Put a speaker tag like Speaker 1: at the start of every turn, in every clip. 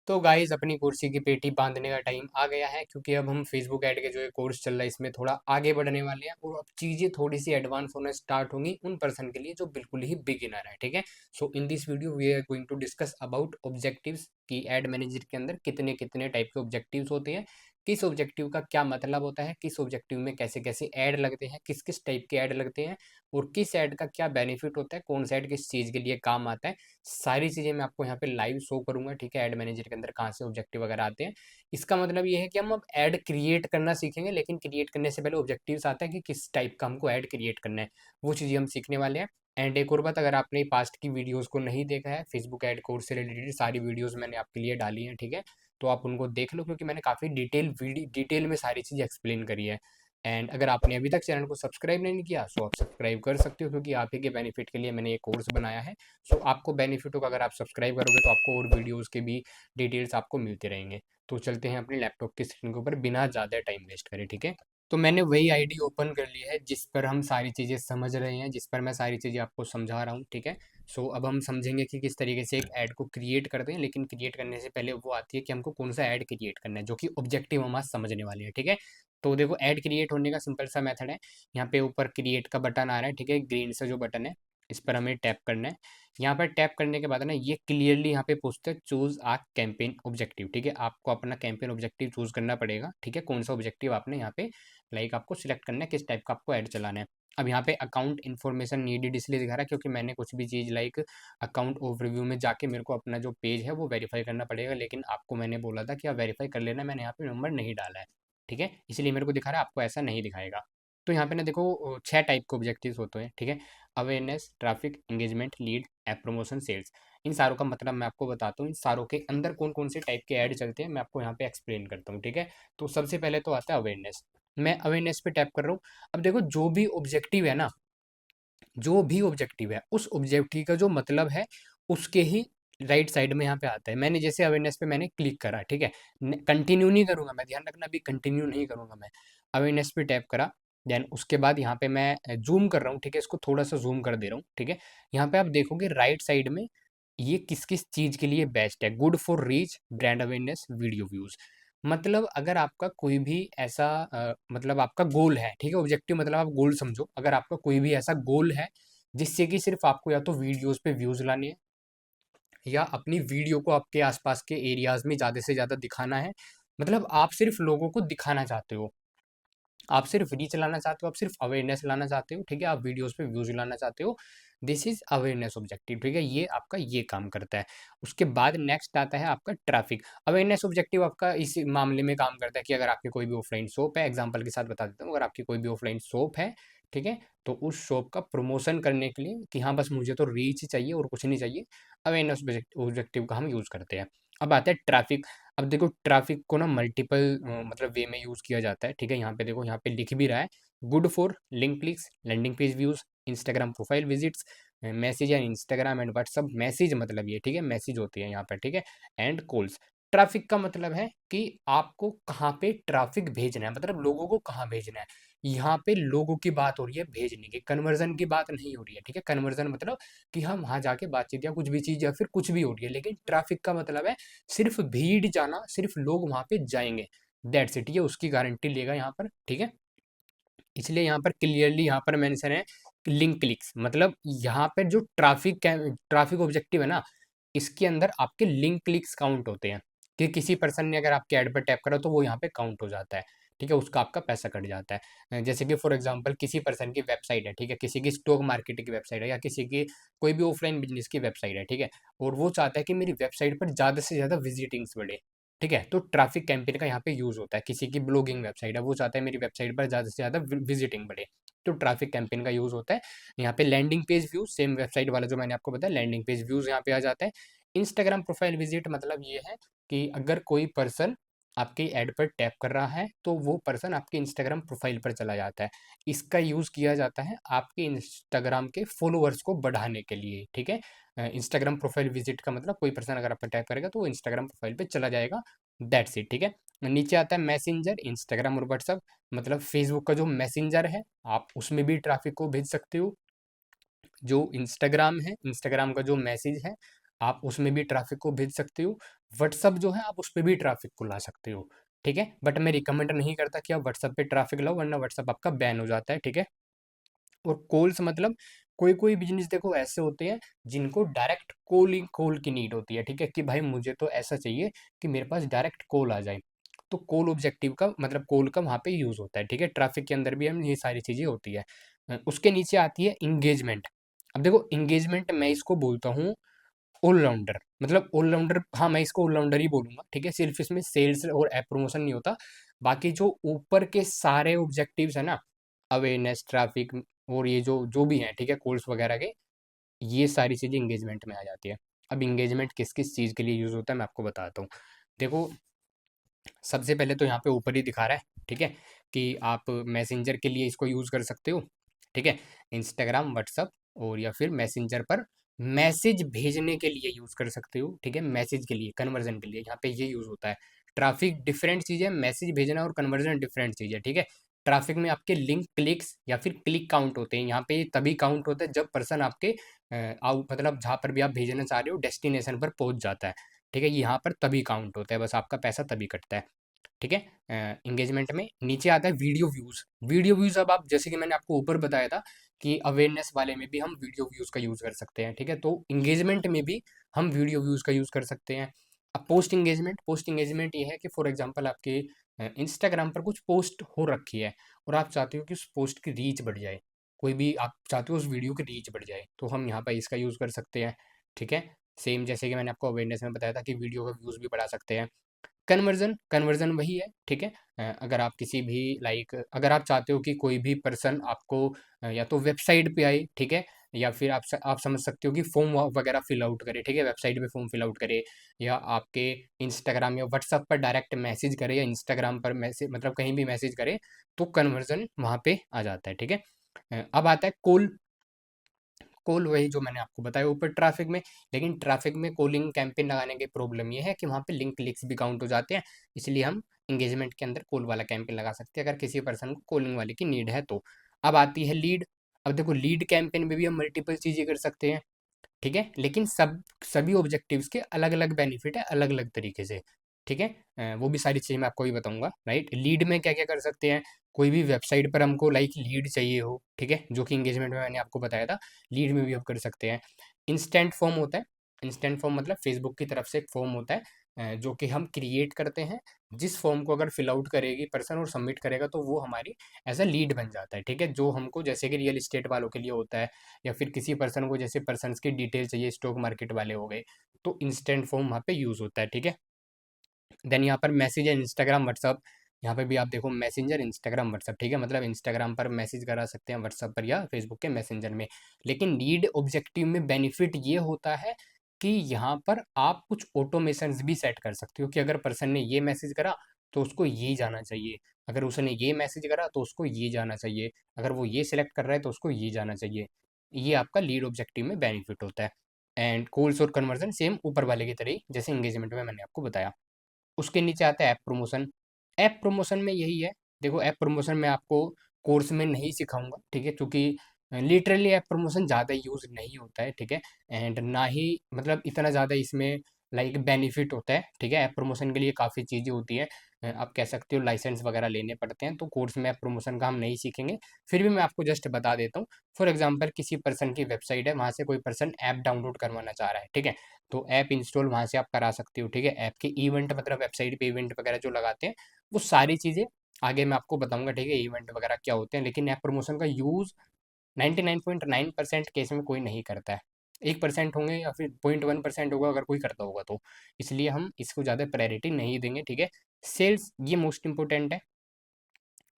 Speaker 1: तो गाइस अपनी कुर्सी की पेटी बांधने का टाइम आ गया है, क्योंकि अब हम फेसबुक ऐड के जो ये कोर्स चल रहा है इसमें थोड़ा आगे बढ़ने वाले हैं और अब चीज़ें थोड़ी सी एडवांस होना स्टार्ट होंगी उन पर्सन के लिए जो बिल्कुल ही बिगिनर है। ठीक है। So in this video we are going to discuss about objectives की एड मैनेजर के अंदर कितने कितने टाइप के ऑब्जेक्टिव्स होते हैं, किस ऑब्जेक्टिव का क्या मतलब होता है, किस ऑब्जेक्टिव में कैसे कैसे ऐड लगते हैं, किस किस टाइप के ऐड लगते हैं और किस ऐड का क्या बेनिफिट होता है, कौन सा ऐड किस चीज़ के लिए काम आता है। सारी चीज़ें मैं आपको यहाँ पे लाइव शो करूँगा। ठीक है। ऐड मैनेजर के अंदर कहाँ से ऑब्जेक्टिव वगैरह आते हैं। इसका मतलब ये है कि हम अब ऐड क्रिएट करना सीखेंगे, लेकिन क्रिएट करने से पहले ऑब्जेक्टिव्स आता है कि किस टाइप का हमको ऐड क्रिएट करना है, वो चीज़ें हम सीखने वाले हैं। एंड एक और बात, अगर आपने पास्ट की वीडियोस को नहीं देखा है, फेसबुक ऐड कोर्स से रिलेटेड सारी वीडियोस मैंने आपके लिए डाली हैं। ठीक है। तो आप उनको देख लो, क्योंकि मैंने काफ़ी डिटेल में सारी चीज़ एक्सप्लेन करी है। एंड अगर आपने अभी तक चैनल को सब्सक्राइब नहीं किया सो आप सब्सक्राइब कर सकते हो, क्योंकि आप ही के बेनिफिट के लिए मैंने ये कोर्स बनाया है। सो आपको बेनिफिट होगा, अगर आप सब्सक्राइब करोगे तो आपको और वीडियोस के भी डिटेल्स आपको मिलते रहेंगे। तो चलते हैं अपने लैपटॉप की स्क्रीन के ऊपर बिना ज़्यादा टाइम वेस्ट करें। ठीक है। तो मैंने वही आईडी ओपन कर ली है जिस पर हम सारी चीज़ें समझ रहे हैं, जिस पर मैं सारी चीज़ें आपको समझा रहा हूँ। ठीक है। सो अब हम समझेंगे कि किस तरीके से एक ऐड को क्रिएट करते हैं, लेकिन क्रिएट करने से पहले वो आती है कि हमको कौन सा ऐड क्रिएट करना है, जो कि ऑब्जेक्टिव हम आज समझने वाले हैं। ठीक है। तो देखो, ऐड क्रिएट होने का सिंपल सा मेथड है। यहाँ पे ऊपर क्रिएट का बटन आ रहा है। ठीक है। ग्रीन सा जो बटन है, इस पर हमें टैप करना है। यहाँ पर टैप करने के बाद ना ये क्लियरली यहाँ पे पूछते हैं चूज आ कैंपेन ऑब्जेक्टिव। ठीक है। आपको अपना कैंपेन ऑब्जेक्टिव चूज करना पड़ेगा। ठीक है। कौन सा ऑब्जेक्टिव आपने यहाँ पे आपको सिलेक्ट करना है, किस टाइप का आपको ऐड चलाना है। अब यहाँ पे अकाउंट इन्फॉर्मेशन नीडेड इसलिए दिखा रहा है क्योंकि मैंने कुछ भी चीज़ अकाउंट ओवरव्यू में जाके मेरे को अपना जो पेज है वो वेरीफाई करना पड़ेगा, लेकिन आपको मैंने बोला था कि आप वेरीफाई कर लेना, मैंने यहाँ पे नंबर नहीं डाला है। ठीक है। इसलिए मेरे को दिखा रहा है, आपको ऐसा नहीं दिखाएगा। तो यहाँ पे ना देखो, 6 टाइप के ऑब्जेक्टिव्स होते हैं। ठीक है। Awareness, traffic, engagement, lead, app promotion, sales. इन सारों का मतलब मैं आपको बताता हूँ, इन सारों के अंदर कौन कौन से टाइप के ऐड चलते हैं मैं आपको यहाँ पे एक्सप्लेन करता हूँ। ठीक है। तो सबसे पहले तो आता है अवेयरनेस। मैं अवेयरनेस पे टैप कर रहा हूँ। अब देखो, जो भी ऑब्जेक्टिव है ना, जो भी ऑब्जेक्टिव है उस ऑब्जेक्टिव का जो मतलब है उसके ही राइट साइड में यहाँ पे आता है। मैंने जैसे अवेयरनेस पे मैंने क्लिक करा। ठीक है। कंटिन्यू नहीं करूंगा मैं, ध्यान रखना, अभी कंटिन्यू नहीं करूंगा मैं। अवेयरनेस पे टैप करा। देन उसके बाद यहाँ पे मैं जूम कर रहा हूँ। ठीक है। इसको थोड़ा सा जूम कर दे रहा हूँ। ठीक है। यहाँ पे आप देखोगे राइट साइड में ये किस किस चीज के लिए बेस्ट है। Good for reach, brand awareness, video views. मतलब अगर आपका कोई भी ऐसा मतलब आपका गोल है। ठीक है। ऑब्जेक्टिव मतलब आप गोल समझो, अगर आपका कोई भी ऐसा गोल है जिससे कि सिर्फ आपको या तो वीडियोस पे व्यूज लाने हैं, या अपनी वीडियो को आपके आसपास के एरियाज में ज़्यादा से ज़्यादा दिखाना है, मतलब आप सिर्फ लोगों को दिखाना चाहते हो, आप सिर्फ रीच लाना चाहते हो, आप सिर्फ अवेयरनेस लाना चाहते हो। ठीक है। आप वीडियोस पे व्यूज लाना चाहते हो। This is awareness objective. ठीक है। ये आपका ये काम करता है। उसके बाद नेक्स्ट आता है आपका ट्रैफिक। अवेयरनेस ऑब्जेक्टिव आपका इस मामले में काम करता है कि अगर आपकी कोई भी ऑफलाइन शॉप है, एग्जांपल के साथ बता देता हूँ, अगर आपकी कोई भी ऑफलाइन शॉप है, ठीक है, तो उस शॉप का प्रमोशन करने के लिए कि हाँ बस मुझे तो रीच ही चाहिए और कुछ नहीं चाहिए, अवेयरनेस ऑब्जेक्टिव का हम यूज़ करते हैं। अब आता है ट्रैफिक। अब देखो, ट्रैफिक को ना मल्टीपल मतलब वे में यूज़ किया जाता है। ठीक है। यहाँ पे देखो, यहाँ पे लिख भी रहा है, good for link clicks, landing page views, Instagram profile visits, message and Instagram and WhatsApp. Message मतलब ये, ठीक है, मैसेज होती है यहाँ पर। ठीक है। And calls. ट्रैफिक का मतलब है कि आपको कहाँ पे ट्रैफिक भेजना है, मतलब लोगों को कहाँ भेजना है। यहाँ पे लोगों की बात हो रही है भेजने की, कन्वर्जन की बात नहीं हो रही है। ठीक है। कन्वर्जन मतलब कि हम वहाँ जाके बातचीत या कुछ भी चीज़ या फिर कुछ भी हो रही है, लेकिन ट्रैफिक का मतलब है सिर्फ भीड़ जाना, सिर्फ लोग वहाँ पे जाएंगे, दैट्स इट। ये उसकी गारंटी लेगा यहाँ पर। ठीक है। इसलिए यहाँ पर क्लियरली यहाँ पर मेंशन है लिंक क्लिक्स, मतलब यहाँ पर जो ट्रैफिक ऑब्जेक्टिव है ना, इसके अंदर आपके लिंक क्लिक्स काउंट होते हैं, कि किसी पर्सन ने अगर आपके ऐड पर टैप करा तो वो यहाँ पे काउंट हो जाता है। ठीक है। उसका आपका पैसा कट जाता है। जैसे कि फॉर एग्जांपल किसी पर्सन की वेबसाइट है, ठीक है, किसी की स्टॉक मार्केट की वेबसाइट है, या किसी की कोई भी ऑफलाइन बिजनेस की वेबसाइट है, ठीक है, और वो चाहता है कि मेरी वेबसाइट पर ज़्यादा से ज़्यादा विजिटिंग्स बढ़े। ठीक है। तो ट्रैफिक कैंपेन का यहाँ पे यूज़ होता है। किसी की ब्लॉगिंग वेबसाइट है, वो चाहता है मेरी वेबसाइट पर ज़्यादा से ज़्यादा विजिटिंग बढ़े, तो ट्रैफिक कैंपेन का यूज़ होता है। यहाँ पे landing page views, same website वाला जो मैंने आपको बताया, लैंडिंग पेज व्यूज यहाँ पे आ जाता है। इंस्टाग्राम प्रोफाइल विजिट मतलब ये है कि अगर कोई पर्सन आपके ऐड पर टैप कर रहा है तो वो पर्सन आपके इंस्टाग्राम प्रोफाइल पर चला जाता है। इसका यूज़ किया जाता है आपके इंस्टाग्राम के फॉलोअर्स को बढ़ाने के लिए। ठीक है। इंस्टाग्राम प्रोफाइल विजिट का मतलब कोई पर्सन अगर आप पर टैप करेगा तो वो इंस्टाग्राम प्रोफाइल पे चला जाएगा, दैट्स इट। ठीक है। नीचे आता है मैसेंजर, इंस्टाग्राम और व्हाट्सअप, मतलब फेसबुक का जो मैसेंजर है आप उसमें भी ट्रैफिक को भेज सकते हो। जो इंस्टाग्राम है, इंस्टाग्राम का जो मैसेज है आप उसमें भी ट्रैफिक को भेज सकते हो। व्हाट्सअप जो है आप उस पे भी ट्रैफिक को ला सकते हो, ठीक है? बट मैं रिकमेंड नहीं करता कि आप व्हाट्सअप पे ट्रैफिक लाओ, वरना व्हाट्सअप आपका बैन हो जाता है, ठीक है? और कॉल्स मतलब कोई-कोई बिज़नेस देखो ऐसे होते हैं जिनको डायरेक्ट कॉल की नीड होती है, ठीक है? कि भाई मुझे तो ऐसा चाहिए कि मेरे पास डायरेक्ट कॉल आ जाए। तो कॉल ऑब्जेक्टिव का मतलब कॉल का वहाँ पे यूज़ होता है, ठीक है? ट्रैफ़िक के अंदर भी हम ये सारी चीज़ें होती है। उसके नीचे आती है एंगेजमेंट। अब देखो एंगेजमेंट मैं इसको बोलता हूँ ऑल-राउंडर, मतलब ऑल-राउंडर, हाँ, मैं इसको ऑल-राउंडर ही बोलूँगा, ठीक है? सिर्फ़ इसमें सेल्स और ऐप प्रमोशन नहीं होता। बाकी जो ऊपर के सारे ऑब्जेक्टिव्स हैं ना, अवेयरनेस, ट्रैफ़िक और ये जो जो भी हैं, ठीक है? कॉल्स वगैरह के, ये सारी चीज़ें एंगेजमेंट में आ जाती है। अब एंगेजमेंट किस-किस चीज़ के लिए यूज़ होता है, मैं आपको बताता हूँ। देखो, सबसे पहले तो यहाँ पे ऊपर ही दिखा रहा है, ठीक है? कि आप मैसेंजर के लिए इसको यूज़ कर सकते हो, ठीक है? इंस्टाग्राम, व्हाट्सएप और या फिर मैसेंजर पर मैसेज भेजने के लिए यूज़ कर सकते हो, ठीक है? मैसेज के लिए, कन्वर्जन के लिए यहाँ पे ये यूज़ होता है। ट्रैफ़िक डिफरेंट चीज़ है, मैसेज भेजना और कन्वर्जन डिफरेंट चीज़ है, ठीक है? ट्रैफ़िक में आपके लिंक क्लिक्स या फिर क्लिक काउंट होते हैं, यहाँ पे ये तभी काउंट होता है जब पर्सन आपके मतलब जहाँ पर भी आप भेजना चाह रहे हो डेस्टिनेशन पर पहुँच जाता है, ठीक है? यहाँ पर तभी काउंट होता है, बस आपका पैसा तभी कटता है। ठीक है? एंगेजमेंट में नीचे आता है वीडियो व्यूज़। वीडियो व्यूज़ अब आप जैसे कि मैंने आपको ऊपर बताया था कि अवेयरनेस वाले में भी हम वीडियो व्यूज़ का यूज़ कर सकते हैं, ठीक है? तो एंगेजमेंट में भी हम वीडियो व्यूज़ का यूज़ कर सकते हैं। अब पोस्ट एंगेजमेंट ये है कि फॉर एग्ज़ाम्पल आपके इंस्टाग्राम पर कुछ पोस्ट हो रखी है और आप चाहते हो कि उस पोस्ट की रीच बढ़ जाए। कोई भी आप चाहते हो उस वीडियो की रीच बढ़ जाए, तो हम यहाँ पर इसका यूज़ कर सकते हैं, ठीक है? सेम जैसे कि मैंने आपको अवेयरनेस में बताया था कि वीडियो का व्यूज़ भी बढ़ा सकते हैं। कन्वर्जन वही है, ठीक है? अगर आप किसी भी अगर आप चाहते हो कि कोई भी पर्सन आपको या तो वेबसाइट पे आए, ठीक है? या फिर आप समझ सकते हो कि फॉर्म वगैरह फिल आउट करे, ठीक है? वेबसाइट पे फॉर्म फिल आउट करे या आपके इंस्टाग्राम या व्हाट्सएप पर डायरेक्ट मैसेज करे या इंस्टाग्राम पर मैसेज मतलब कहीं भी मैसेज करे, तो कन्वर्जन वहाँ पे आ जाता है, ठीक है? अब आता है कॉल। कॉल वही जो मैंने आपको बताया ऊपर ट्रैफिक में, लेकिन ट्रैफिक में कॉलिंग कैंपेन लगाने की प्रॉब्लम ये है कि वहाँ पे लिंक क्लिक्स भी काउंट हो जाते हैं, इसलिए हम एंगेजमेंट के अंदर कॉल वाला कैंपेन लगा सकते हैं अगर किसी पर्सन को कॉलिंग वाले की नीड है तो। अब आती है लीड। अब देखो लीड कैंपेन में भी हम मल्टीपल चीज़ें कर सकते हैं, ठीक है? लेकिन सभी ऑब्जेक्टिव्स के अलग-अलग बेनिफिट है, अलग-अलग तरीके से, ठीक है? वो भी सारी चीज़ें मैं आपको अभी बताऊँगा, राइट? लीड में क्या-क्या कर सकते हैं, कोई भी वेबसाइट पर हमको लीड चाहिए हो, ठीक है? जो कि एंगेजमेंट में मैंने आपको बताया था, लीड में भी हम कर सकते हैं। इंस्टेंट फॉर्म होता है, इंस्टेंट फॉर्म मतलब फेसबुक की तरफ से एक फॉर्म होता है जो कि हम क्रिएट करते हैं, जिस फॉर्म को अगर फिल आउट करेगी पर्सन और सबमिट करेगा तो वो हमारी एज़ अ लीड बन जाता है, ठीक है? जो हमको जैसे कि रियल एस्टेट वालों के लिए होता है या फिर किसी पर्सन को जैसे पर्सन्स की डिटेल चाहिए स्टॉक मार्केट वाले हो गए, तो इंस्टेंट फॉर्म वहाँ पे यूज़ होता है, ठीक है? देन यहाँ पर मैसेज है इंस्टाग्राम, व्हाट्सअप। यहाँ पे भी आप देखो मैसेंजर, इंस्टाग्राम, व्हाट्सअप, ठीक है? मतलब इंस्टाग्राम पर मैसेज करा सकते हैं, व्हाट्सअप पर या फेसबुक के मैसेंजर में। लेकिन लीड ऑब्जेक्टिव में बेनिफिट ये होता है कि यहाँ पर आप कुछ ऑटोमेशंस भी सेट कर सकते हो कि अगर पर्सन ने ये मैसेज करा तो उसको ये जाना चाहिए, अगर उसने ये मैसेज करा तो उसको ये जाना चाहिए, अगर वो ये सिलेक्ट कर रहा है तो उसको ये जाना चाहिए। ये आपका लीड ऑब्जेक्टिव में बेनिफिट होता है। एंड कॉल्स और कन्वर्जन सेम ऊपर वाले की तरह ही जैसे एंगेजमेंट में मैंने आपको बताया। उसके नीचे आता है ऐप प्रमोशन। ऐप प्रमोशन में यही है, देखो ऐप प्रमोशन मैं आपको कोर्स में नहीं सिखाऊँगा, ठीक है? क्योंकि लिटरली ऐप प्रमोशन ज़्यादा यूज़ नहीं होता है, ठीक है? एंड ना ही मतलब इतना ज़्यादा इसमें बेनिफिट होता है, ठीक है? ऐप प्रमोशन के लिए काफ़ी चीज़ें होती हैं। आप कह सकते हो लाइसेंस वगैरह लेने पड़ते हैं, तो कोर्स में ऐप प्रमोशन का हम नहीं सीखेंगे। फिर भी मैं आपको जस्ट बता देता हूँ। फॉर एग्ज़ाम्पल किसी पर्सन की वेबसाइट है, वहाँ से कोई पर्सन ऐप डाउनलोड करवाना चाह रहा है, ठीक है? तो ऐप इंस्टॉल वहाँ से आप करा सकते हो, ठीक है? ऐप के इवेंट मतलब वेबसाइट पे इवेंट वगैरह जो लगाते हैं, वो सारी चीज़ें आगे मैं आपको बताऊँगा, ठीक है? इवेंट वगैरह क्या होते हैं, लेकिन ऐप प्रमोशन का यूज़ 99.9% केस में कोई नहीं करता है। 1% होंगे या फिर 0.1% होगा अगर कोई करता होगा तो। इसलिए हम इसको ज़्यादा प्रायोरिटी नहीं देंगे, ठीक है? सेल्स ये मोस्ट इम्पोर्टेंट है।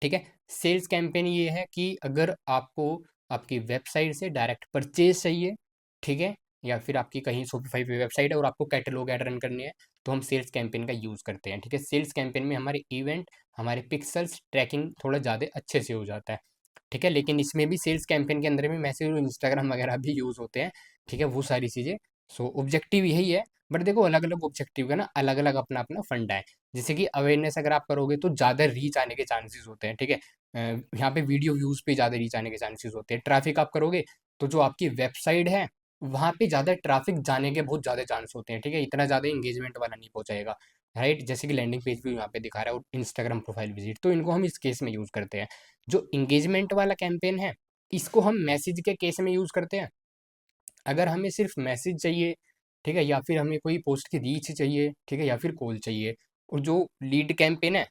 Speaker 1: ठीक है? सेल्स कैंपेन ये है कि अगर आपको आपकी वेबसाइट से डायरेक्ट परचेज़ चाहिए, ठीक है? या फिर आपकी कहीं शॉपिफ़ाई पे वेबसाइट है और आपको कैटलॉग ऐड रन करनी है, तो हम सेल्स कैंपेन का यूज़ करते हैं, ठीक है? सेल्स कैंपेन में हमारे इवेंट, हमारे पिक्सेल्स ट्रैकिंग थोड़ा ज़्यादा अच्छे से हो जाता है, ठीक है? लेकिन इसमें भी सेल्स कैंपेन के अंदर में मैसेज और इंस्टाग्राम वगैरह भी यूज़ होते हैं, ठीक है? वो सारी चीज़ें। सो ऑब्जेक्टिव यही है, बट देखो अलग-अलग ऑब्जेक्टिव का ना अलग-अलग अपना-अपना फंडा है। जैसे कि अवेयरनेस अगर आप करोगे तो ज़्यादा रीच आने के चांसेस होते हैं, ठीक है? यहाँ पे वीडियो व्यूज़ पे ज़्यादा रीच आने के चांसेस होते हैं। ट्रैफ़िक आप करोगे तो जो आपकी वेबसाइट है वहाँ पे ज़्यादा ट्रैफिक जाने के बहुत ज़्यादा चांस होते हैं, ठीक है? इतना ज़्यादा एंगेजमेंट वाला नहीं पहुँचाएगा, राइट? जैसे कि लैंडिंग पेज भी यहाँ पे दिखा रहा है और इंस्टाग्राम प्रोफाइल विजिट, तो इनको हम इस केस में यूज़ करते हैं। जो एंगेजमेंट वाला कैंपेन है, इसको हम मैसेज के केस में यूज़ करते हैं। अगर हमें सिर्फ मैसेज चाहिए, ठीक है, या फिर हमें कोई पोस्ट की रीच चाहिए, ठीक है, या फिर कॉल चाहिए, और जो लीड कैंपेन है,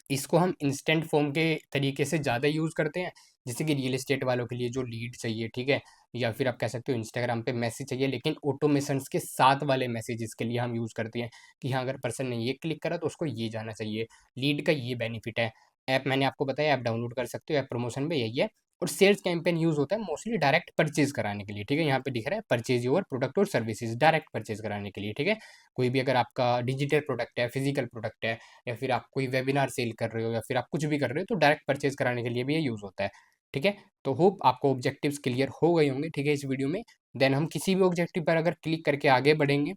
Speaker 1: इसको हम इंस्टेंट फॉर्म के तरीके से ज़्यादा यूज़ करते हैं। जैसे कि रियल एस्टेट वालों के लिए जो लीड चाहिए, ठीक है, या फिर आप कह सकते हो इंस्टाग्राम पे मैसेज चाहिए, लेकिन ऑटोमेशंस के साथ वाले मैसेजेस के लिए हम यूज़ करते हैं कि हाँ, अगर पर्सन ने ये क्लिक करा तो उसको ये जाना चाहिए। लीड का ये बेनिफिट है। ऐप मैंने आपको बताया, ऐप डाउनलोड कर सकते हो, ऐप प्रमोशन में यही है। और सेल्स कैंपेन यूज़ होता है मोस्टली डायरेक्ट परचेज कराने के लिए, ठीक है? यहाँ पे दिख रहा है परचेज योर प्रोडक्ट और सर्विसेज, डायरेक्ट परचेज कराने के लिए, ठीक है? कोई भी अगर आपका डिजिटल प्रोडक्ट है, फिजिकल प्रोडक्ट है, या फिर आप कोई वेबिनार सेल कर रहे हो, या फिर आप कुछ भी कर रहे हो, तो डायरेक्ट परचेज कराने के लिए भी ये यूज़ होता है, ठीक है? तो होप आपको ऑब्जेक्टिव्स क्लियर हो गए होंगे, ठीक है, इस वीडियो में। देन हम किसी भी ऑब्जेक्टिव पर अगर क्लिक करके आगे बढ़ेंगे,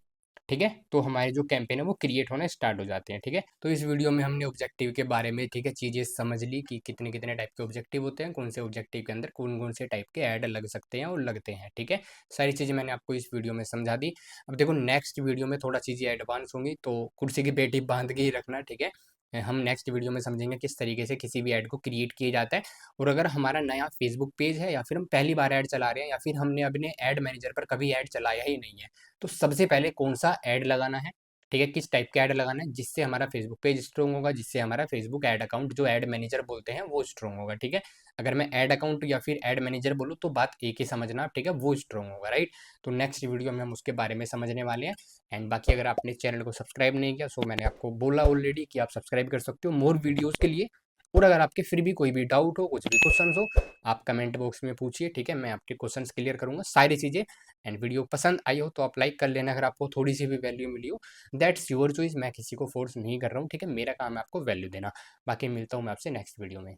Speaker 1: ठीक है, तो हमारे जो कैंपेन है वो क्रिएट होना स्टार्ट हो जाते हैं, ठीक है? तो इस वीडियो में हमने ऑब्जेक्टिव के बारे में, ठीक है, चीज़ें समझ ली कि कितने कितने टाइप के ऑब्जेक्टिव होते हैं, कौन से ऑब्जेक्टिव के अंदर कौन कौन से टाइप के ऐड लग सकते हैं और लगते हैं, ठीक है? सारी चीज़ें मैंने आपको इस वीडियो में समझा दी। अब देखो नेक्स्ट वीडियो में थोड़ा चीज़ें एडवांस होंगी, तो कुर्सी की पेटी बांध के ही रखना, ठीक है? हम नेक्स्ट वीडियो में समझेंगे किस तरीके से किसी भी ऐड को क्रिएट किया जाता है। और अगर हमारा नया फेसबुक पेज है, या फिर हम पहली बार ऐड चला रहे हैं, या फिर हमने अपने ऐड मैनेजर पर कभी ऐड चलाया ही नहीं है, तो सबसे पहले कौन सा ऐड लगाना है, ठीक है, किस टाइप का ऐड लगाना है जिससे हमारा फेसबुक पेज स्ट्रॉन्ग होगा, जिससे हमारा फेसबुक ऐड अकाउंट जो ऐड मैनेजर बोलते हैं वो स्ट्रॉन्ग होगा, ठीक है? अगर मैं ऐड अकाउंट या फिर ऐड मैनेजर बोलूँ तो बात एक ही समझना, ठीक है, वो स्ट्रॉन्ग होगा, राइट? तो नेक्स्ट वीडियो में हम उसके बारे में समझने वाले हैं। एंड बाकी अगर आपने चैनल को सब्सक्राइब नहीं किया, सो मैंने आपको बोला ऑलरेडी कि आप सब्सक्राइब कर सकते हो मोर वीडियोज़ के लिए। और अगर आपके फिर भी कोई भी डाउट हो, कुछ भी क्वेश्चन हो, आप कमेंट बॉक्स में पूछिए, ठीक है, मैं आपके क्वेश्चंस क्लियर करूंगा सारी चीज़ें। एंड वीडियो पसंद आई हो तो आप लाइक कर लेना, अगर आपको थोड़ी सी भी वैल्यू मिली हो। दैट्स योर चॉइस, मैं किसी को फोर्स नहीं कर रहा हूँ, ठीक है, मेरा काम है आपको वैल्यू देना। बाकी मिलता हूँ मैं आपसे नेक्स्ट वीडियो में।